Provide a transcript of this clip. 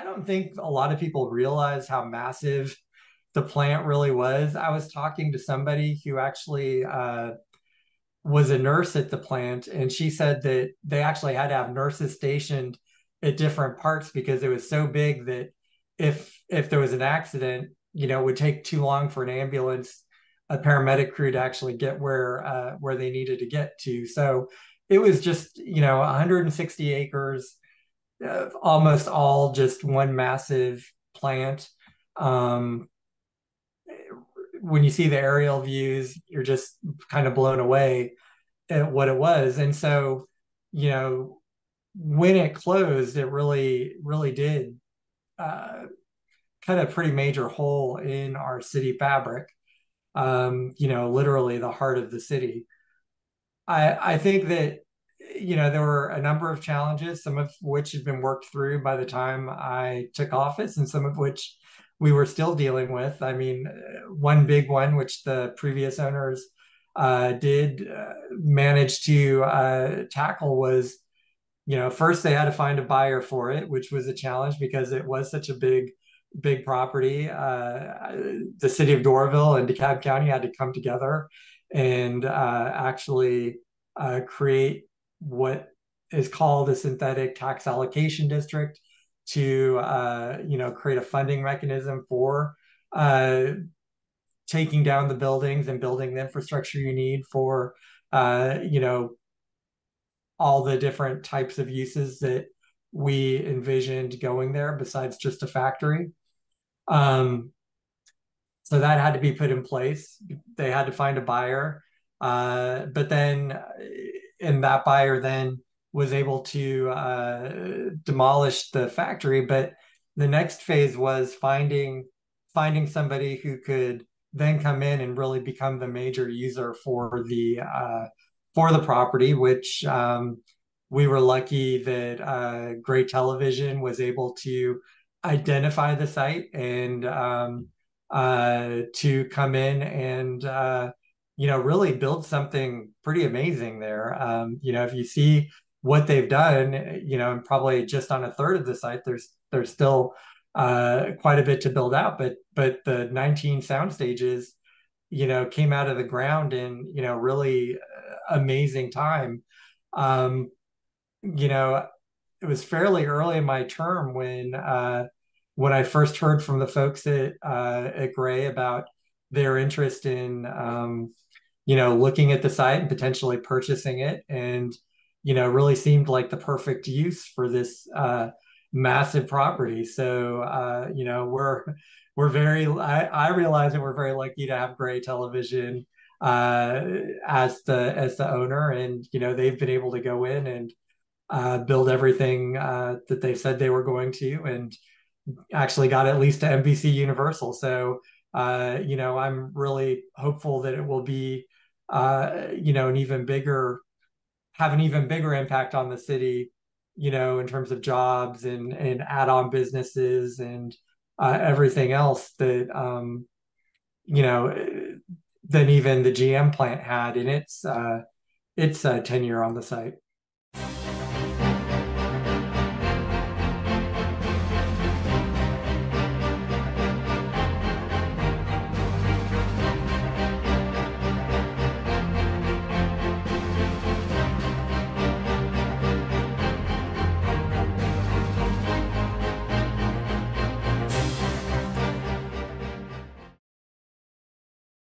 I don't think a lot of people realize how massive the plant really was. I was talking to somebody who actually was a nurse at the plant, and she said that they actually had to have nurses stationed at different parts because it was so big that if there was an accident, it would take too long for an ambulance, a paramedic crew to actually get where they needed to get to. So it was just 160 acres, almost all just one massive plant. Um, when you see the aerial views, you're just kind of blown away at what it was. And so, you know, when it closed, it really did cut a pretty major hole in our city fabric. Literally the heart of the city. I think that there were a number of challenges, some of which had been worked through by the time I took office, and some of which we were still dealing with. I mean, one big one, which the previous owners did manage to tackle, was first they had to find a buyer for it, which was a challenge because it was such a big property. The city of Doraville and DeKalb County had to come together and actually create what is called a synthetic tax allocation district to create a funding mechanism for uh, taking down the buildings and building the infrastructure you need for uh, you know all the different types of uses that we envisioned going there besides just a factory. Um, so that had to be put in place. They had to find a buyer. But then, and that buyer then was able to demolish the factory. But the next phase was finding somebody who could then come in and really become the major user for the property, which we were lucky that Gray Television was able to identify the site and to come in and really build something pretty amazing there. If you see what they've done, and probably just on a third of the site, there's still quite a bit to build out. But the 19 sound stages, came out of the ground in really amazing time. Um, you know, it was fairly early in my term when I first heard from the folks at Gray about their interest in looking at the site and potentially purchasing it, and really seemed like the perfect use for this massive property. So we're very I realize that we're very lucky to have Gray Television as the owner, and they've been able to go in and build everything that they said they were going to, and actually got at least to NBC Universal. So, I'm really hopeful that it will be, have an even bigger impact on the city, in terms of jobs and add-on businesses and everything else that, you know, than even the GM plant had in its tenure on the site.